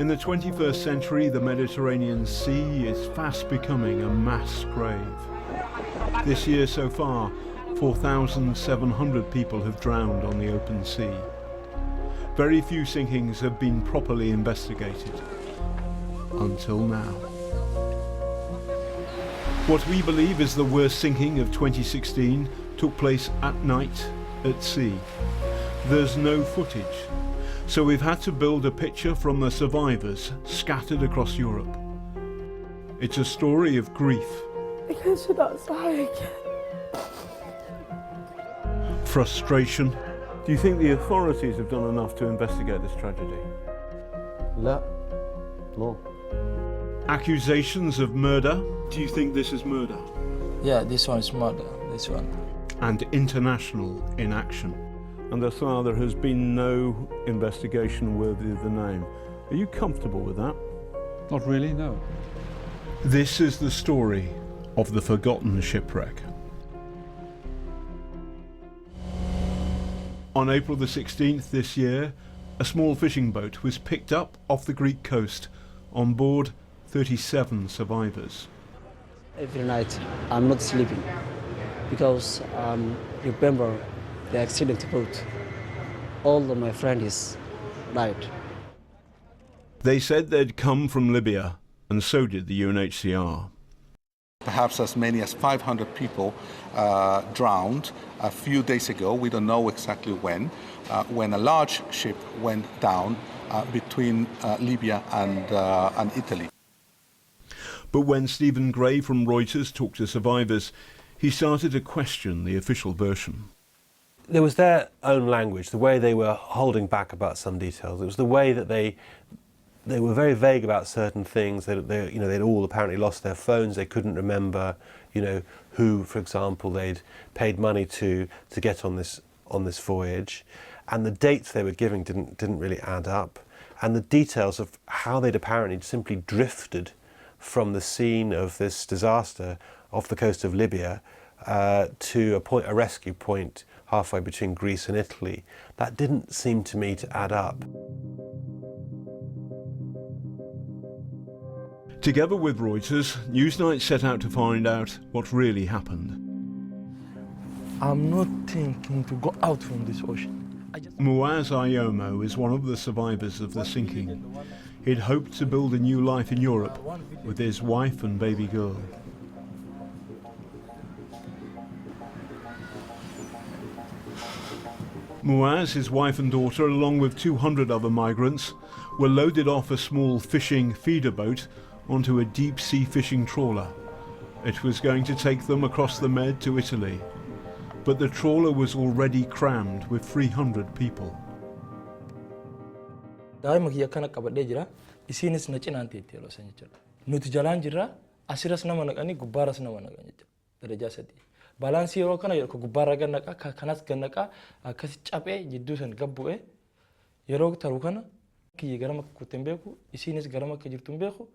In the 21st century, the Mediterranean Sea is fast becoming a mass grave. This year so far, 4,700 people have drowned on the open sea. Very few sinkings have been properly investigated. Until now. What we believe is the worst sinking of 2016 took place at night at sea. There's no footage, so we've had to build a picture from the survivors scattered across Europe. It's a story of grief, frustration. Do you think the authorities have done enough to investigate this tragedy? No. Accusations of murder. Do you think this is murder? Yeah, this one is murder, this one. And international inaction. And thus far there has been no investigation worthy of the name. Are you comfortable with that? Not really, no. This is the story of the forgotten shipwreck. On April the 16th this year, a small fishing boat was picked up off the Greek coast. On board, 37 survivors. Every night I'm not sleeping because remember the accident boat. All of my friends died. They said they'd come from Libya, and so did the UNHCR. Perhaps as many as 500 people drowned a few days ago. We don't know exactly when a large ship went down between Libya and Italy. But when Stephen Gray from Reuters talked to survivors, he started to question the official version. There was their own language, the way they were holding back about some details. It was the way that they were very vague about certain things. They'd all apparently lost their phones. They couldn't remember, who, for example, they'd paid money to get on this voyage, and the dates they were giving didn't really add up, and the details of how they'd apparently simply drifted from the scene of this disaster off the coast of Libya to a rescue point halfway between Greece and Italy. That didn't seem to me to add up. Together with Reuters, Newsnight set out to find out what really happened. I'm not thinking to go out from this ocean. Muaz Ayomo is one of the survivors of the sinking. He'd hoped to build a new life in Europe with his wife and baby girl. Muaz, his wife and daughter, along with 200 other migrants, were loaded off a small fishing feeder boat onto a deep-sea fishing trawler. It was going to take them across the Med to Italy, but the trawler was already crammed with 300 people. Daa'ima kiyya kana qabadhee jira, isiinis na cinaan teettee yeroo san jechuudha. Nuti jalaan jirra, asiras nama naqanii gubbaaras nama naqan jechuudha. Darajaa sadii. Baalaansii yeroo kana gubbaarra gad naqaa, kanas gad naqaa, akkasi caphee jidduu san gad bu'ee yeroo taru kana kiyya garama akka kutte hin beeku, isiinis garama akka jirtu hin beeku.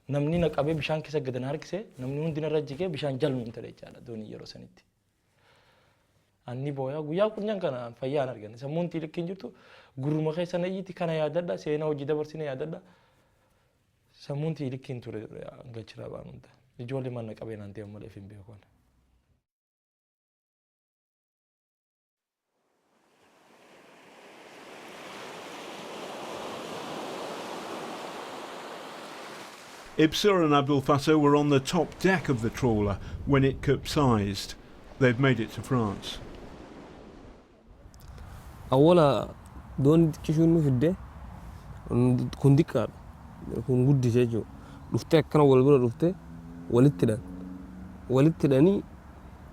Namni na qabee bishaan keessa gad na harkisee, namni hundi narra jigee bishaan jalmuun ta'e jechaadha doonii yeroo sanitti. Anni booyaa guyyaa kunyan kana fayyaan arganne sammuun xiilikkii hin jirtu gurruma keessa nayyiitti kana yaadadha seenaa hojii dabarsine yaadadha sammuun xiilikkii hin ture galchiraa baan hunda ijoollee manna qabee naan ta'e malee hin beeku. Ibsa and Abdul Fattah were on the top deck of the trawler when it capsized. They've made it to France. أولا دون كيشون في الده كنديكار كنقول ديجاجو رفته كنا والبرا رفته ولدتني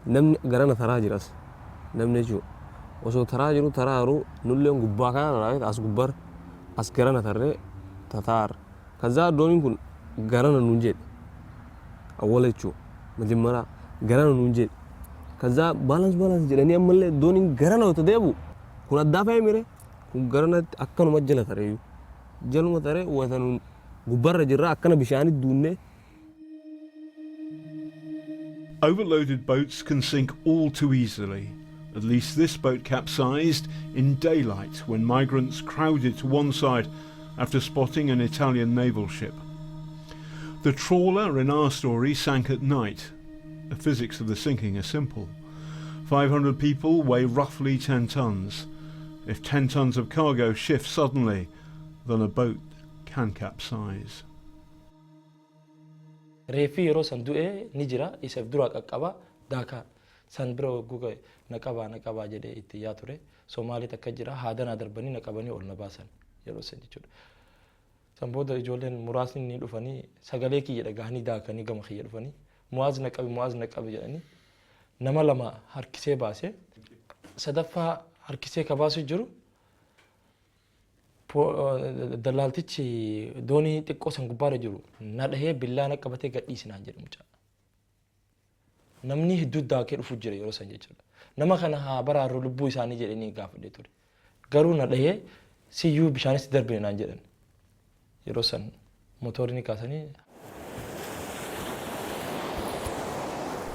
نم قرنا تراجرس نم نجو وسو تراجرو نلهم قباكا رايت أس قبار أس قرنا ترى تثار كذا دونين كن قرنا ننجد أولا شو مجمرة قرنا ننجد كذا بالانس جراني أمله دونين قرنا وتدابو كنا دافع ميره كنا أكنو مجلة ترى جلو ترى وثنون قبار جرا أكنا بشاني دونه. Overloaded boats can sink all too easily. At least this boat capsized in daylight when migrants crowded to one side after spotting an Italian naval ship. The trawler in our story sank at night. The physics of the sinking are simple. 500 people weigh roughly 10 tons. If 10 tons of cargo shift suddenly, then a boat can capsize. Reefii yeroo san du'e ni jira isaaf dura qaqqaba daakaa san bira guga naqabaa jedhee itti yaa ture Somaaliit akka jira haadanaa darbanii naqabanii ol na baasan yeroo san jechuudha. San booda ijoolleen muraasni ni dhufanii sagalee kiyya dhagahanii daakanii gama kiyya dhufanii muwaaz naqabi jedhanii nama lama harkisee baase sadaffaa harkisee ka baasu jiru dalaaltichi doonii xiqqoo san gubbaarra jiru na dhahee billaa na qabatee gadhiisinaan jedhu mucaa. Namni hedduu daakee dhufu jira yeroo san jechuudha. Nama kana haa baraarru lubbuu isaanii jedhanii gaafadhee ture. Garuu na dhahee siyyuu bishaanis darbine naan jedhan. Yeroo san motorni kaasanii.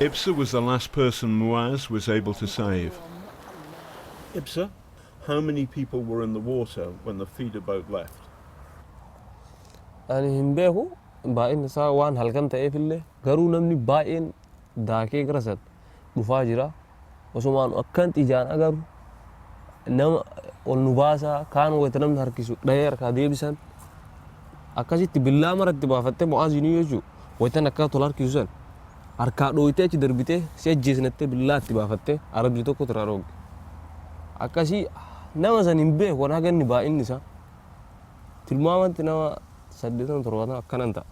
Ibsa was the last person Muaz was able to save. Ibsa, how many people were in the water when the feeder boat left? Ani hin beeku baay'een isaa waan halkan ta'eef illee garuu namni baay'een daakee garasat dhufaa jira. Osumaan akkan ijaan agaru nama ol nu baasaa kaan wayita namni harkisu dhahee harkaa deebisan akkasitti billaa maratti baafattee Mu'aazinii jechuudha. Wayitan akka tol harkisu san harkaa dhooyitee achi darbitee si ajjeesnattee billaa itti baafattee arabni tokko tura roogge. Akkasii nama san hin beeku waan haganni baay'inni isaa tilmaamanti nama 87 akkanan ta'a.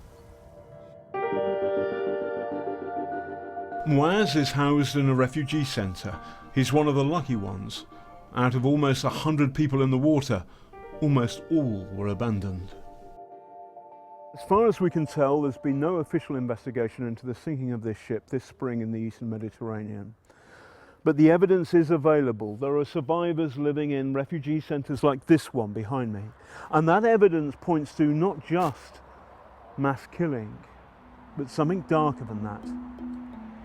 Muaz is housed in a refugee centre. He's one of the lucky ones. Out of almost 100 people in the water, almost all were abandoned. As far as we can tell, there's been no official investigation into the sinking of this ship this spring in the Eastern Mediterranean. But the evidence is available. There are survivors living in refugee centres like this one behind me. And that evidence points to not just mass killing, but something darker than that.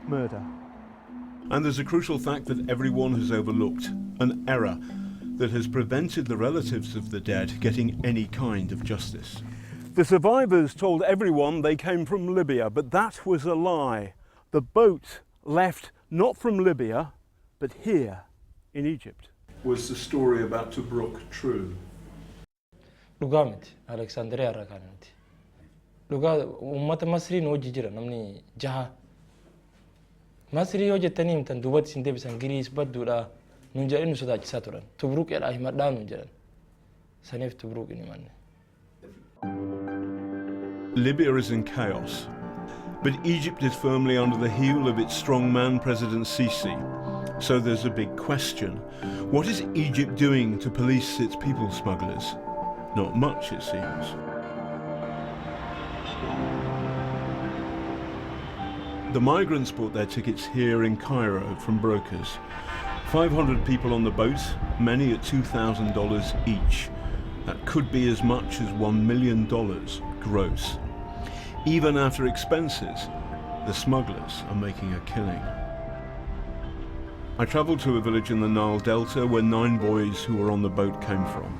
Murder. And there's a crucial fact that everyone has overlooked, an error that has prevented the relatives of the dead getting any kind of justice. The survivors told everyone they came from Libya, but that was a lie. The boat left not from Libya, but here in Egypt. Was the story about Tobruk true? Dhugaamiti Alexandria irraa kaananti. Dhugaa uummata Masrii noo jijjiira namni jaha. Masrii yoo jettanii himtan duubatti isin deebisan Giriis badduudha nuun jedhanii nu sodaachisaa turan. Tubruqeedhaa himadhaa nuun jedhan. Saniif Tubruq hin himanne. Libya is in chaos, but Egypt is firmly under the heel of its strongman President Sisi. So there's a big question. What is Egypt doing to police its people smugglers? Not much, it seems. The migrants bought their tickets here in Cairo from brokers. 500 people on the boat, many at $2,000 each. That could be as much as $1 million gross. Even after expenses, the smugglers are making a killing. I travelled to a village in the Nile Delta where 9 boys who were on the boat came from.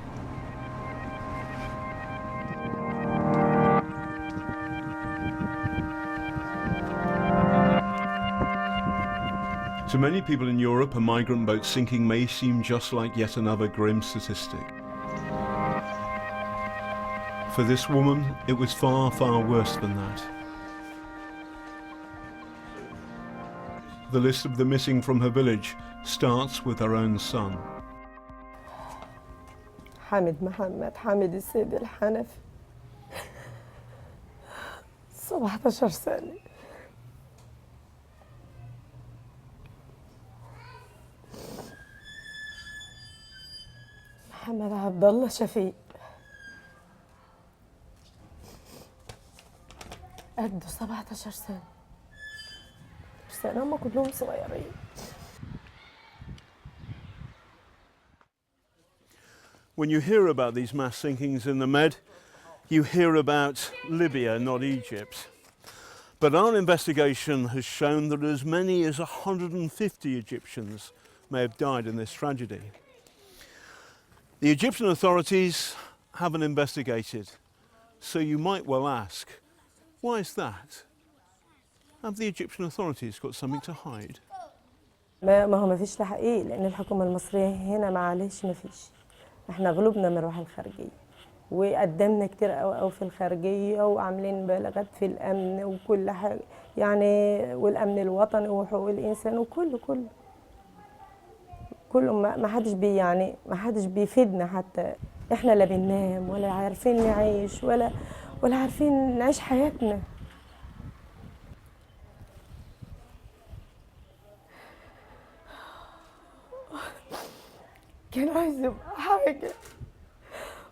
To many people in Europe, a migrant boat sinking may seem just like yet another grim statistic. For this woman, it was far, far worse than that. The list of the missing from her village starts with her own son. حامد محمد حامد السيد الحنفي 17 سنة. محمد عبد الله شفيق قده 17 سنة. هم كلهم صغيرين. When you hear about these mass sinkings in the Med, you hear about Libya, not Egypt. But our investigation has shown that as many as 150 Egyptians may have died in this tragedy. The Egyptian authorities haven't investigated. So you might well ask, why is that? Have the Egyptian authorities got something to hide? ما هو ما فيش تحقيق لأن الحكومة المصرية هنا معلش ما فيش. احنا غلوبنا مروح الخارجية وقدمنا كتير قوي في الخارجية وعاملين بلاغات في الأمن وكل حاجة يعني والأمن الوطني وحقوق الإنسان وكله ما حدش يعني ما حدش بيفيدنا حتى احنا لا بننام ولا عارفين نعيش ولا عارفين نعيش حياتنا. كان عايز يبقى حاجة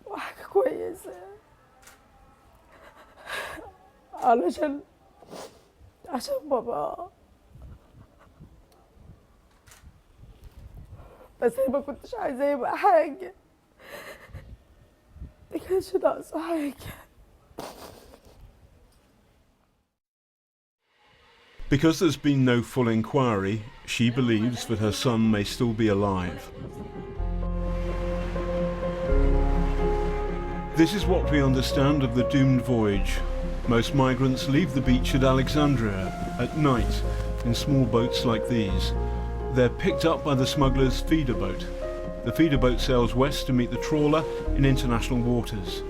وحاجة كويسة عشان بابا، بس ما كنتش عايزة يبقى حاجة، ما كانش ناقصه حاجة. Because there's been no full inquiry, she believes that her son may still be alive. This is what we understand of the doomed voyage. Most migrants leave the beach at Alexandria at night in small boats like these. They're picked up by the smugglers' feeder boat. The feeder boat sails west to meet the trawler in international waters.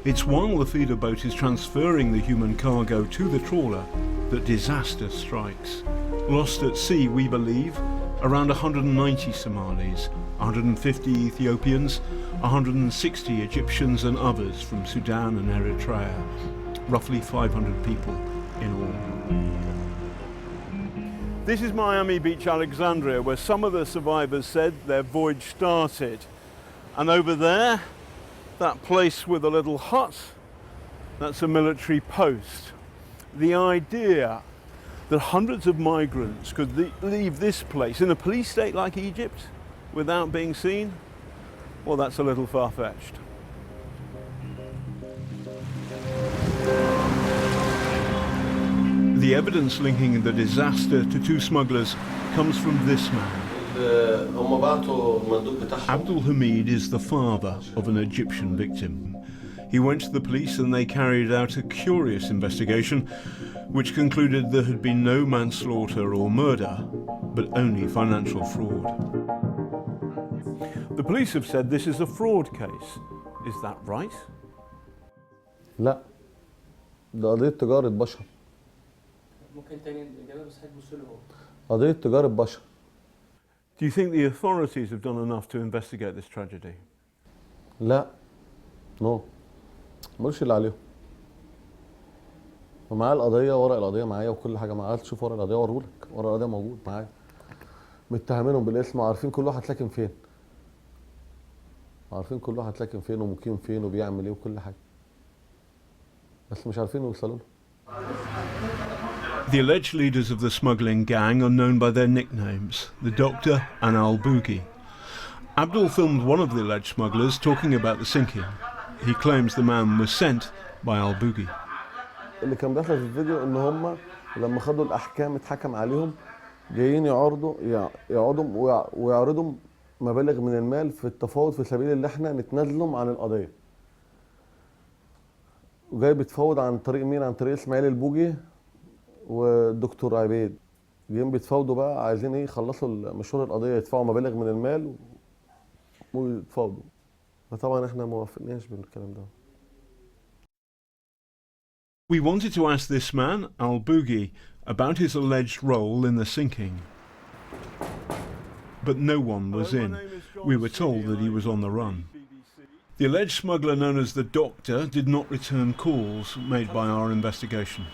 It's while the feeder boat is transferring the human cargo to the trawler that disaster strikes. Lost at sea, we believe, around 190 Somalis, 150 Ethiopians, 160 Egyptians and others from Sudan and Eritrea. Roughly 500 people in all. This is Miami Beach, Alexandria, where some of the survivors said their voyage started. And over there, that place with a little hut, that's a military post. The idea that hundreds of migrants could leave this place in a police state like Egypt without being seen, well, that's a little far-fetched. The evidence linking the disaster to two smugglers comes from this man. Abdul Hamid is the father of an Egyptian victim. He went to the police and they carried out a curious investigation which concluded there had been no manslaughter or murder, but only financial fraud. The police have said this is a fraud case. Is that right? لا، ده قضية تجارة بشر. ممكن تاني الإجابة بس هتبص له هو. قضية تجارة بشر. Do you think the authorities have done enough to investigate this tragedy? لا. نو. ملوش اللي عليهم. ومعاه القضية، ورق القضية معايا وكل حاجة معايا، تشوف ورق القضية وريهولك، ورق القضية موجود معايا. متهمينهم بالاسم وعارفين كل واحد ساكن فين. عارفين كل واحد ساكن فين ومقيم فين وبيعمل ايه وكل حاجة. بس مش عارفين يوصلوا له. The alleged leaders of the smuggling gang are known by their nicknames, the Doctor and Al-Boogie. Abdul filmed one of the alleged smugglers talking about the sinking. He claims the man was sent by Al-Boogie. اللي كان بيحصل في الفيديو ان هم لما خدوا الاحكام اتحكم عليهم جايين يقعدوا ويعرضوا مبالغ من المال في التفاوض في سبيل ان احنا نتنازلهم عن القضيه. وجاي بيتفاوض عن طريق مين؟ عن طريق اسماعيل البوجي والدكتور عبيد. جايين بيتفاوضوا بقى عايزين ايه؟ يخلصوا مشوار القضيه، يدفعوا مبالغ من المال ويتفاوضوا. فطبعا احنا ما وافقناش بالكلام ده. We wanted to ask this man, Al-Boogie, about his alleged role in the sinking. But no one was in. We were told that he was on the run. The alleged smuggler known as the Doctor did not return calls made by our investigation.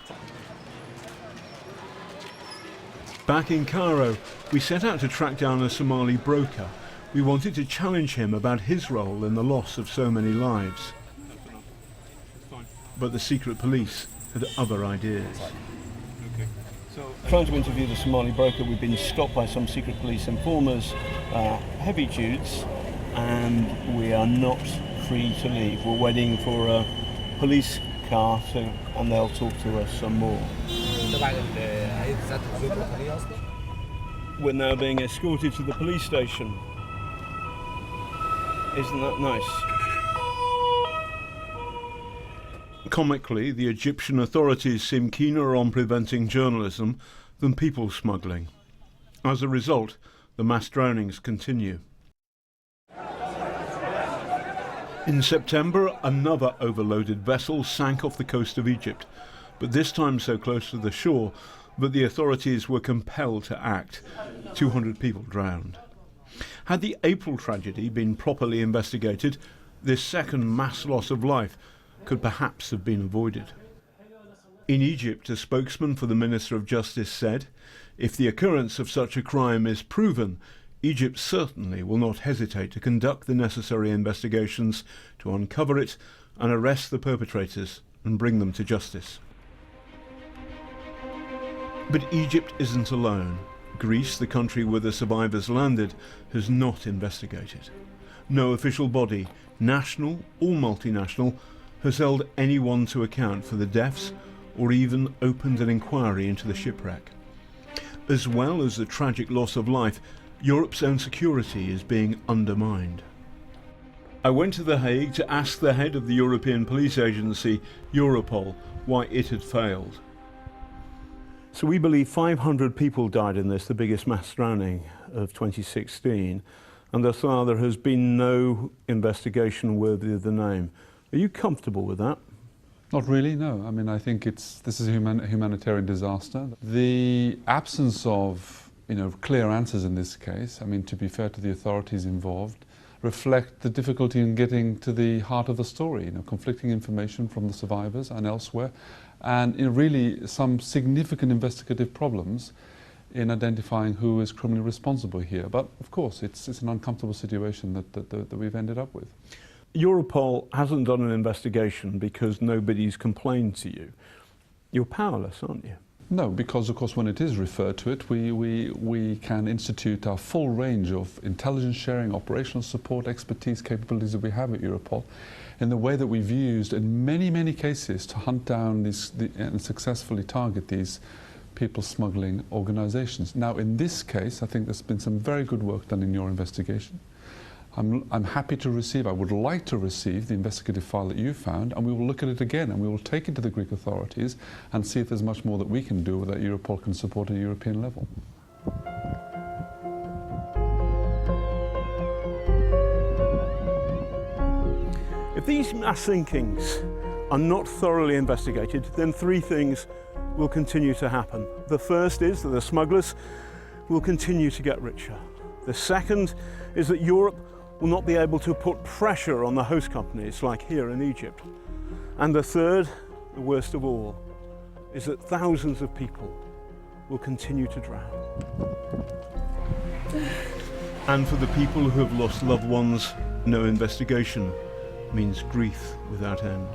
Back in Cairo, we set out to track down a Somali broker. We wanted to challenge him about his role in the loss of so many lives. But the secret police had other ideas. Trying to interview the Somali broker, we've been stopped by some secret police informers, heavy dudes, and we are not free to leave. We're waiting for a police car and they'll talk to us some more. We're now being escorted to the police station. Isn't that nice? Comically, the Egyptian authorities seem keener on preventing journalism than people smuggling. As a result, the mass drownings continue. In September, another overloaded vessel sank off the coast of Egypt, but this time so close to the shore that the authorities were compelled to act. 200 people drowned. Had the April tragedy been properly investigated, this second mass loss of life could perhaps have been avoided. In Egypt, a spokesman for the Minister of Justice said, "If the occurrence of such a crime is proven, Egypt certainly will not hesitate to conduct the necessary investigations to uncover it and arrest the perpetrators and bring them to justice." But Egypt isn't alone. Greece, the country where the survivors landed, has not investigated. No official body, national or multinational, has held anyone to account for the deaths or even opened an inquiry into the shipwreck. As well as the tragic loss of life, Europe's own security is being undermined. I went to The Hague to ask the head of the European police agency, Europol, why it had failed. So we believe 500 people died in this, the biggest mass drowning of 2016, and thus far there has been no investigation worthy of the name. Are you comfortable with that? Not really, no. I mean, I think this is a humanitarian disaster. The absence of, clear answers in this case, I mean, to be fair to the authorities involved, reflect the difficulty in getting to the heart of the story, conflicting information from the survivors and elsewhere, and really some significant investigative problems in identifying who is criminally responsible here. But of course, it's an uncomfortable situation that we've ended up with. Europol hasn't done an investigation because nobody's complained to you. You're powerless, aren't you? No, because of course when it is referred to it, we can institute our full range of intelligence sharing, operational support, expertise, capabilities that we have at Europol in the way that we've used in many, many cases to hunt down and successfully target these people smuggling organizations. Now in this case, I think there's been some very good work done in your investigation. I'm happy to receive, I would like to receive the investigative file that you found, and we will look at it again and we will take it to the Greek authorities and see if there's much more that we can do that Europol can support at a European level. If these mass sinkings are not thoroughly investigated, then three things will continue to happen. The first is that the smugglers will continue to get richer. The second is that Europe will not be able to put pressure on the host companies like here in Egypt. And the third, the worst of all, is that thousands of people will continue to drown. And for the people who have lost loved ones, no investigation means grief without end.